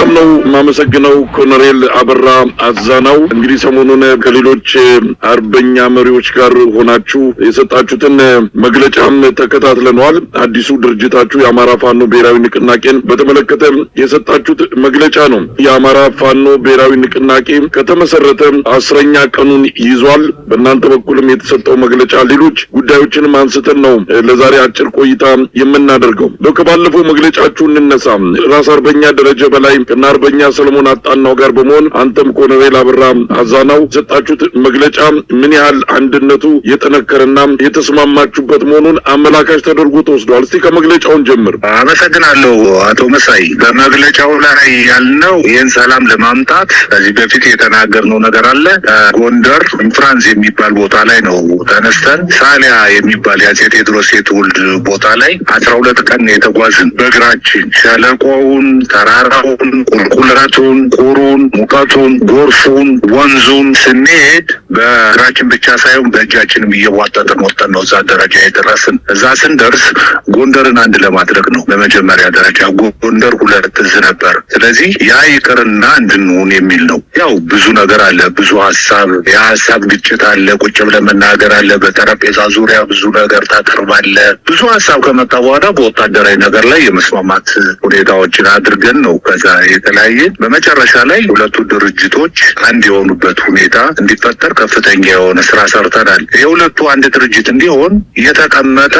በጣም ነው ማመሰግነው ኮሎኔል አበራ አዛናው። እንግዲህ ሰሞኑን ከሌሎች አርበኛ መሪዎች ጋር ሆናችሁ የሰጣችሁትን መግለጫም ተከታትለናል። አዲሱ ድርጅታችሁ የአማራ ፋኖ ብሔራዊ ንቅናቄን በተመለከተ የሰጣችሁት መግለጫ ነው። የአማራ ፋኖ ብሔራዊ ንቅናቄ ከተመሰረተ 10ኛ ቀኑን ይዟል። በእናንተ በኩልም የተሰጠው መግለጫ ሌሎች ጉዳዮችንም አንስተን ነው ለዛሬ አጭር ቆይታ የምናደርገው። ከባለፈው መግለጫችሁ እንነሳ። ራስ አርበኛ ደረጀ በላይ እና አርበኛ ሰለሞን አጣናው ጋር በመሆን አንተም ኮሎኔል አበራ አዛናው ሰጣችሁት መግለጫ ምን ያህል አንድነቱ የጠነከረና የተስማማችሁበት መሆኑን አመላካች ተደርጎ ተወስዷል። እስቲ ከመግለጫውን ጀምር። አመሰግናለሁ አቶ መሳይ። በመግለጫው ላይ ያልነው ይህን ሰላም ለማምጣት ከዚህ በፊት የተናገርነው ነገር አለ። ጎንደር ፍራንስ የሚባል ቦታ ላይ ነው ተነስተን ሳሊያ የሚባል የአፄ ቴዎድሮስ የትውልድ ቦታ ላይ 12 ቀን የተጓዝን በእግራችን ሸለቆውን፣ ተራራውን፣ ቁልቁለቱን፣ ቁሩን፣ ሙቀቱን፣ ጎርፉን፣ ወንዙን ስንሄድ በእግራችን ብቻ ሳይሆን በእጃችንም እየዋጠጥን ወጥተን ነው እዛ ደረጃ የደረስን። እዛ ስንደርስ ጎንደርን አንድ ለማድረግ ነው በመጀመሪያ ደረጃ። ጎንደር 2 እዝ ነበር። ስለዚህ ያ ይቅርና እንድንሆን የሚል ነው። ያው ብዙ ነገር አለ፣ ብዙ ሀሳብ፣ የሀሳብ ግጭት አለ፣ ቁጭ ብለን መናገር አለ፣ በጠረጴዛ ዙሪያ ብዙ ነገር ታቀርባለ። ብዙ ሀሳብ ከመጣ በኋላ በወታደራዊ ነገር ላይ የመስማማት ሁኔታዎችን አድርገን ነው ከዛ የተለያየ በመጨረሻ ላይ ሁለቱ ድርጅቶች አንድ የሆኑበት ሁኔታ እንዲፈጠር ከፍተኛ የሆነ ስራ ሰርተናል። የሁለቱ አንድ ድርጅት እንዲሆን የተቀመጠ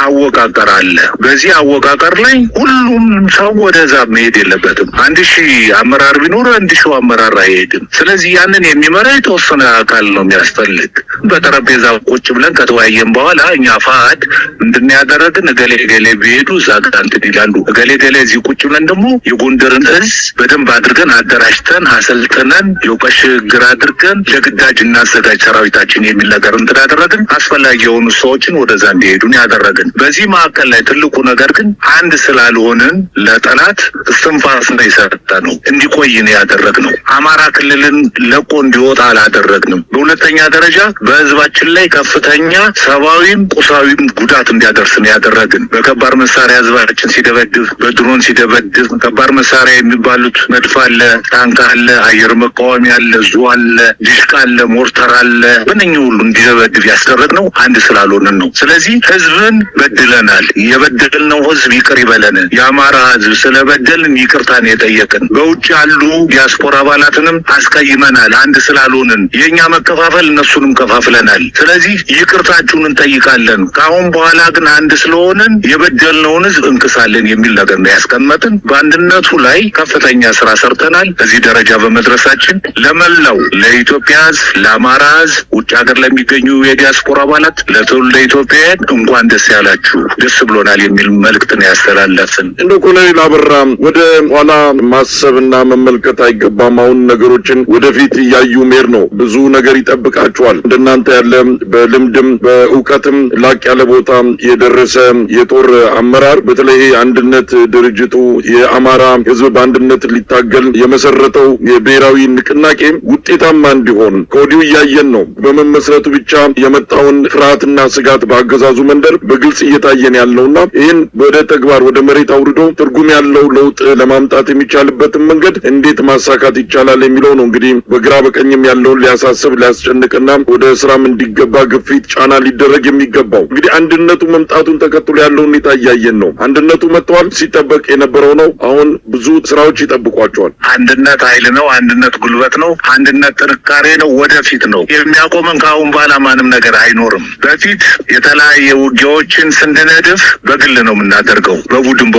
አወቃቀር አለ። በዚህ አወቃቀር ላይ ሁሉም ሰው ወደዛ መሄድ የለበትም። 1000 አመራር ቢኖር 1000 አመራር አይሄድም። ስለዚህ ያንን የሚመራ የተወሰነ አካል ነው የሚያስፈልግ። በጠረጴዛ ቁጭ ብለን ከተወያየን በኋላ እኛ ፋድ ምንድን ያደረግን እገሌ ገሌ ቢሄዱ እዛ ጋር እንትን ይላሉ፣ እገሌ ገሌ እዚህ ቁጭ ብለን ደግሞ የጎንደርን እዝ በደንብ አድርገን አደራጅተን አሰልጥነን የውቀሽ ግር አድርገን ለግዳጅ እናዘጋጅ ሰራዊታችን የሚል ነገር እንትን ያደረግን። አስፈላጊ የሆኑ ሰዎችን ወደዛ እንዲሄዱን ያደረግን። በዚህ መካከል ላይ ትልቁ ነገር ግን አንድ ስላልሆንን ለጠላት እስትንፋስ ነው የሰጠነው፣ እንዲቆይ ነው ያደረግነው። አማራ ክልልን ለቆ እንዲወጣ አላደረግንም። በሁለተኛ ደረጃ በህዝባችን ላይ ከፍተኛ ሰብአዊም ቁሳዊም ጉዳት እንዲያደርስ ነው ያደረግን። በከባድ መሳሪያ ህዝባችን ሲደበድብ፣ በድሮን ሲደበድብ፣ ከባድ መሳሪያ የሚባሉት መድፍ አለ፣ ታንክ አለ፣ አየር መቃወሚያ አለ፣ ዙ አለ፣ ዲሽቃ አለ፣ ሞርተር አለ። በእነኚህ ሁሉ እንዲደበድብ ያስደረግነው አንድ ስላልሆንን ነው። ስለዚህ ህዝብን በድለናል። የበደልነው ህዝብ ይቅር ይበለን። የአማራ ህዝብ ስለበደልን ይቅርታን የጠየቅን። በውጭ ያሉ ዲያስፖራ አባላትንም አስቀይመናል አንድ ስላልሆንን። የኛ መከፋፈል እነሱንም ከፋፍለናል። ስለዚህ ይቅርታችሁን እንጠይቃለን። ከአሁን በኋላ ግን አንድ ስለሆንን የበደልነውን ህዝብ እንክሳለን የሚል ነገር ነው ያስቀመጥን። በአንድነቱ ላይ ከፍተኛ ስራ ሰርተናል። እዚህ ደረጃ በመድረሳችን ለመላው ለኢትዮጵያ ህዝብ፣ ለአማራ ህዝብ፣ ውጭ ሀገር ለሚገኙ የዲያስፖራ አባላት፣ ለትውልደ ኢትዮጵያውያን እንኳን ደስ ያላችሁ፣ ደስ ብሎናል የሚል መልእክት ነው ያስተላለፍን። እንደ ኮሎኔል አበራ ወደ ኋላ ማሰብና መመልከት አይገባም። አሁን ነገሮችን ወደፊት እያዩ መሄድ ነው። ብዙ ነገር ይጠብቃችኋል። እንደናንተ ያለ በልምድም በእውቀትም ላቅ ያለ ቦታ የደረሰ የጦር አመራር በተለይ አንድነት ድርጅቱ የአማራ ህዝብ በአንድነት ሊታገል የመሰረተው የብሔራዊ ንቅናቄ ውጤታማ እንዲሆን ከወዲሁ እያየን ነው። በመመስረቱ ብቻ የመጣውን ፍርሃትና ስጋት በአገዛዙ መንደር በግልጽ እየታየን ያለውና ይህን ወደ ተግባር ወደ መሬት አውርዶ ትርጉም ያለው ለውጥ ለማምጣት የሚቻልበትን መንገድ እንዴት ማሳካት ይቻላል የሚለው ነው እንግዲህ በግራ በቀኝም ያለውን ሊያሳስብ ሊያስጨንቅና ወደ ስራም እንዲገባ ግፊት ጫና ሊደረግ የሚገባው። እንግዲህ አንድነቱ መምጣቱን ተከትሎ ያለው ሁኔታ እያየን ነው። አንድነቱ መጥቷል፣ ሲጠበቅ የነበረው ነው። አሁን ብዙ ስራዎች ይጠብቋቸዋል። አንድነት ኃይል ነው። አንድነት ጉልበት ነው። አንድነት ጥንካሬ ነው። ወደፊት ነው የሚያቆመን። ከአሁን በኋላ ማንም ነገር አይኖርም። በፊት የተለያየ ውጊያዎችን ስንነድፍ በግል ነው የምናደርገው፣ በቡድን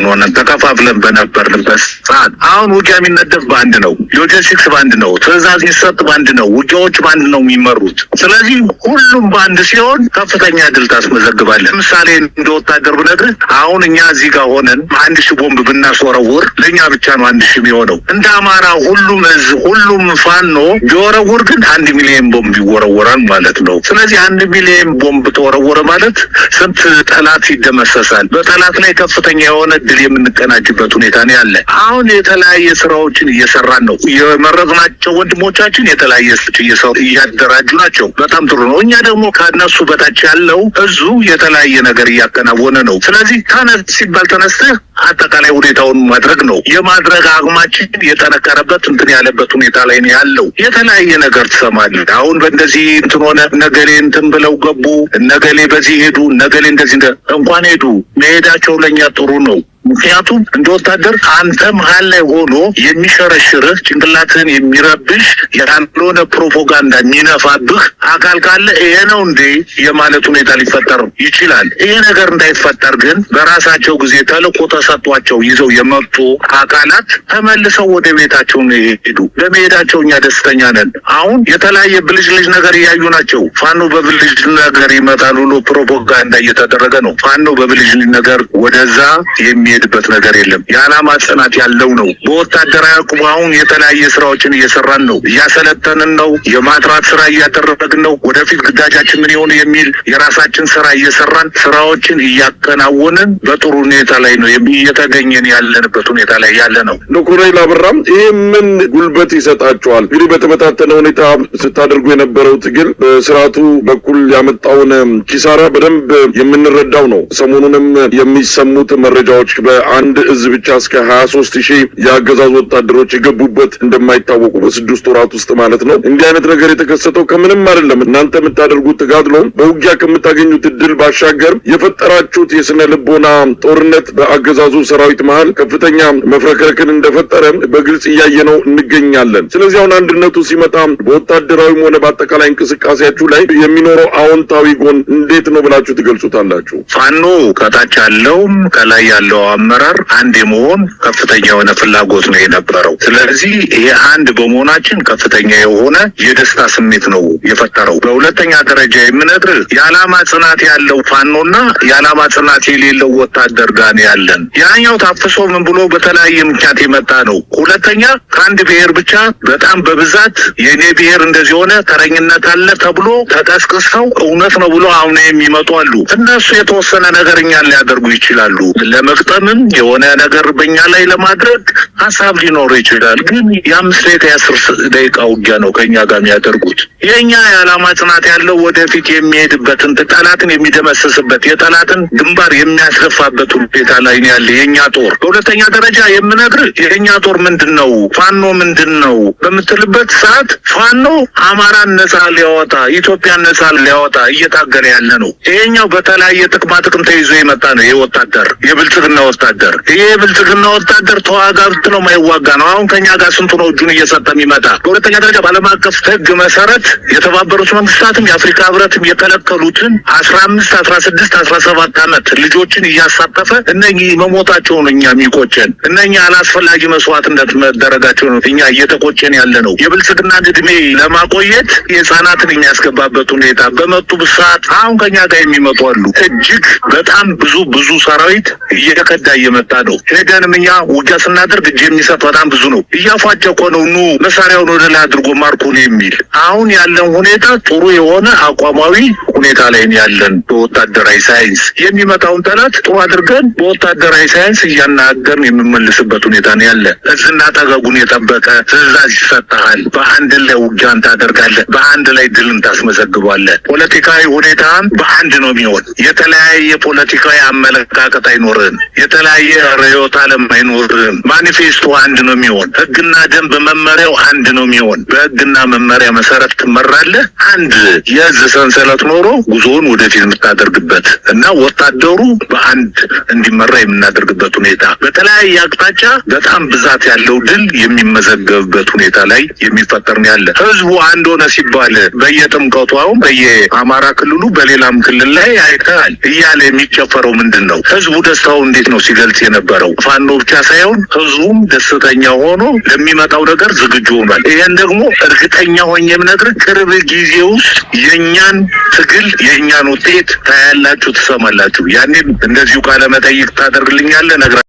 ሆነን ተከፋፍለን በነበርንበት ሰዓት። አሁን ውጊያ የሚነደፍ በአንድ ነው። ሎጂስቲክስ በአንድ ነው። ትዕዛዝ ይሰጥ በአንድ ነው። ውጊያዎች በአንድ ነው የሚመሩት። ስለዚህ ሁሉም በአንድ ሲሆን ከፍተኛ ድል ታስመዘግባለህ። ለምሳሌ እንደ ወታደር ብነግርህ አሁን እኛ እዚህ ጋር ሆነን 1000 ቦምብ ብናስወረውር ለኛ ብቻ ነው 1000 የሚሆነው። እንደ አማራ ሁሉም ሁሉም ፋኖ ቢወረውር ግን 1 ሚሊዮን ቦምብ ይወረወራል ማለት ነው። ስለዚህ 1 ሚሊዮን ቦምብ ተወረወረ ማለት ስንት ጠላት ይደመሰሳል። በጠላት ላይ ከፍተኛ የሆነ ድል የምንቀናጅበት ሁኔታ ነው ያለ። አሁን የተለያየ ስራዎችን እየሰራን ነው። የመረጥናቸው ወንድሞቻችን የተለያየ እየሰሩ እያደራጁ ናቸው። በጣም ጥሩ ነው። እኛ ደግሞ ከነሱ በታች ያለው እዙ የተለያየ ነገር እያከናወነ ነው። ስለዚህ ተነስ ሲባል ተነስተህ አጠቃላይ ሁኔታውን ማድረግ ነው። የማድረግ አቅማችን የጠነከረበት እንትን ያለበት ሁኔታ ላይ ነው ያለው። የተለያየ ነገር ትሰማለህ። አሁን በእንደዚህ እንትን ሆነ ነገሌ እንትን ብለው ገቡ፣ ነገሌ በዚህ ሄዱ፣ ነገሌ እንደዚህ እንኳን ሄዱ መሄዳቸው ለኛ ጥሩ ነው። ምክንያቱም እንደ ወታደር አንተ መሀል ላይ ሆኖ የሚሸረሽርህ ጭንቅላትህን የሚረብሽ ያልሆነ ፕሮፓጋንዳ የሚነፋብህ አካል ካለ ይሄ ነው እንዴ የማለት ሁኔታ ሊፈጠር ይችላል። ይሄ ነገር እንዳይፈጠር ግን በራሳቸው ጊዜ ተልዕኮ ተሰጥቷቸው ይዘው የመጡ አካላት ተመልሰው ወደ ቤታቸው ነው የሄዱ። በመሄዳቸው እኛ ደስተኛ ነን። አሁን የተለያየ ብልጭልጭ ነገር እያዩ ናቸው። ፋኖ በብልጭ ነገር ይመጣል ብሎ ፕሮፓጋንዳ እየተደረገ ነው። ፋኖ በብልጭ ነገር ወደዛ የሚሄድበት ነገር የለም። የዓላማ ጽናት ያለው ነው። በወታደራዊ አቅሙ አሁን የተለያየ ስራዎችን እየሰራን ነው። እያሰለጠንን ነው። የማጥራት ስራ እያደረግን ነው። ወደፊት ግዳጃችን ምን ይሆን የሚል የራሳችን ስራ እየሰራን ስራዎችን እያከናወንን በጥሩ ሁኔታ ላይ ነው እየተገኘን ያለንበት ሁኔታ ላይ ያለ ነው። ኮሎኔል አበራም ይሄ ምን ጉልበት ይሰጣቸዋል? እንግዲህ በተበታተነ ሁኔታ ስታደርጉ የነበረው ትግል በስርዓቱ በኩል ያመጣውን ኪሳራ በደንብ የምንረዳው ነው። ሰሞኑንም የሚሰሙት መረጃዎች በአንድ እዝ ብቻ እስከ 23,000 የአገዛዙ ወታደሮች የገቡበት እንደማይታወቁ በ6 ወራት ውስጥ ማለት ነው። እንዲህ አይነት ነገር የተከሰተው ከምንም አይደለም። እናንተ የምታደርጉት ተጋድሎ በውጊያ ከምታገኙት እድል ባሻገር የፈጠራችሁት የስነ ልቦና ጦርነት በአገዛዙ ሰራዊት መሃል ከፍተኛ መፍረከረክን እንደፈጠረ በግልጽ እያየነው እንገኛለን። ስለዚህ አሁን አንድነቱ ሲመጣ በወታደራዊም ሆነ በአጠቃላይ እንቅስቃሴያችሁ ላይ የሚኖረው አዎንታዊ ጎን እንዴት ነው ብላችሁ ትገልጹታላችሁ? ፋኖ ከታች ያለውም ከላይ ያለው አመራር አንድ የመሆን ከፍተኛ የሆነ ፍላጎት ነው የነበረው። ስለዚህ ይሄ አንድ በመሆናችን ከፍተኛ የሆነ የደስታ ስሜት ነው የፈጠረው። በሁለተኛ ደረጃ የምነግርህ የዓላማ ጽናት ያለው ፋኖና የዓላማ ጽናት የሌለው ወታደር ጋር ያለን ያኛው ታፍሶ ምን ብሎ በተለያየ ምክንያት የመጣ ነው። ሁለተኛ ከአንድ ብሔር ብቻ በጣም በብዛት የኔ ብሔር እንደዚህ ሆነ ተረኝነት አለ ተብሎ ተቀስቅሰው እውነት ነው ብሎ አሁን የሚመጡ አሉ። እነሱ የተወሰነ ነገር እኛን ሊያደርጉ ይችላሉ። ለመፍጠንም የሆነ ነገር በእኛ ላይ ለማድረግ ሀሳብ ሊኖር ይችላል። ግን የ5 ደቂቃ የ10 ደቂቃ ውጊያ ነው ከኛ ጋር የሚያደርጉት። የኛ የዓላማ ጽናት ያለው ወደፊት የሚሄድበትን ጠላትን የሚደመስስበት የጠላትን ግንባር የሚያስገፋበት ሁኔታ ላይ ያለ የኛ ጦር። በሁለተኛ ደረጃ የምነግርህ የኛ ጦር ምንድነው ፋኖ ምንድነው በምትልበት ሰዓት ፋኖ አማራን ነጻ ሊያወጣ ኢትዮጵያን ነጻ ሊያወጣ እየታገለ ያለ ነው። ይሄኛው በተለያየ ጥቅም ተይዞ የመጣ ነው። የወታደር የብልጽግና ወታደር የብልጽግና ወታደር ተዋጋ ብትለው ማይዋጋ ነው። አሁን ከኛ ጋር ስንቱ ነው እጁን እየሰጠ የሚመጣ። በሁለተኛ ደረጃ በዓለም አቀፍ ሕግ መሰረት የተባበሩት መንግስታትም የአፍሪካ ህብረትም የከለከሉትን 15፣ 16፣ 17 ዓመት ልጆችን እያሳተፈ እነኚህ መሞታቸው ነው እኛ የሚቆጨን። እነኚህ አላስፈላጊ መስዋዕትነት መደረጋቸው ነው እኛ እየተቆጨን ያለ ነው። የብልጽግናን እድሜ ለማቆየት የህፃናትን የሚያስገባበት ሁኔታ በመጡ ሰዓት አሁን ከኛ ጋር የሚመጡ አሉ። እጅግ በጣም ብዙ ሰራዊት እየተከዳ እየመጣ ነው። ሄደንም እኛ ውጊያ ስናደርግ እጅ የሚሰጥ በጣም ብዙ ነው። እያፏጨቆ ነው ኑ መሳሪያውን ወደ ላይ አድርጎ ማርኩን የሚል አሁን ያለን ሁኔታ ጥሩ የሆነ አቋማዊ ሁኔታ ላይ ያለን። በወታደራዊ ሳይንስ የሚመጣውን ጠላት ጥሩ አድርገን በወታደራዊ ሳይንስ እያናገርን የምንመልስበት ሁኔታ ነው ያለ። እዝና ጠገጉን የጠበቀ ትዕዛዝ ይሰጣል። በአንድ ላይ ውጊያን ታደርጋለህ። በአንድ ላይ ድልን ታስመዘግባለህ። ፖለቲካዊ ሁኔታም በአንድ ነው የሚሆን። የተለያየ ፖለቲካዊ አመለካከት አይኖርም። የተለያየ ርዕዮተ ዓለም አይኖርም። ማኒፌስቶ አንድ ነው የሚሆን። ህግና ደንብ መመሪያው አንድ ነው የሚሆን። በህግና መመሪያ መሰረት ትመራለህ። አንድ የእዝ ሰንሰለት ኖሮ ጉዞውን ወደፊት የምታደርግበት እና ወታደሩ በአንድ እንዲመራ የምናደርግበት ሁኔታ በተለያየ አቅጣጫ በጣም ብዛት ያለው ድል የሚመዘገብበት ሁኔታ ላይ የሚፈጠር ነው ያለ። ህዝቡ አንድ ሆነ ሲባል በየጥምቀቱ አሁን በየአማራ ክልሉ በሌላም ክልል ላይ አይተሃል እያለ የሚጨፈረው ምንድን ነው? ህዝቡ ደስታው እንዴት ነው ሲገልጽ የነበረው? ፋኖ ብቻ ሳይሆን ህዝቡም ደስተኛ ሆኖ ለሚመጣው ነገር ዝግጁ ሆኗል። ይሄን ደግሞ እርግጠኛ ሆኜ የምነግርህ ቅርብ ጊዜ ውስጥ የኛን ትግል የኛን ውጤት ታያላችሁ፣ ትሰማላችሁ። ያኔም እንደዚሁ ቃለ መጠይቅ ታደርግልኛለህ።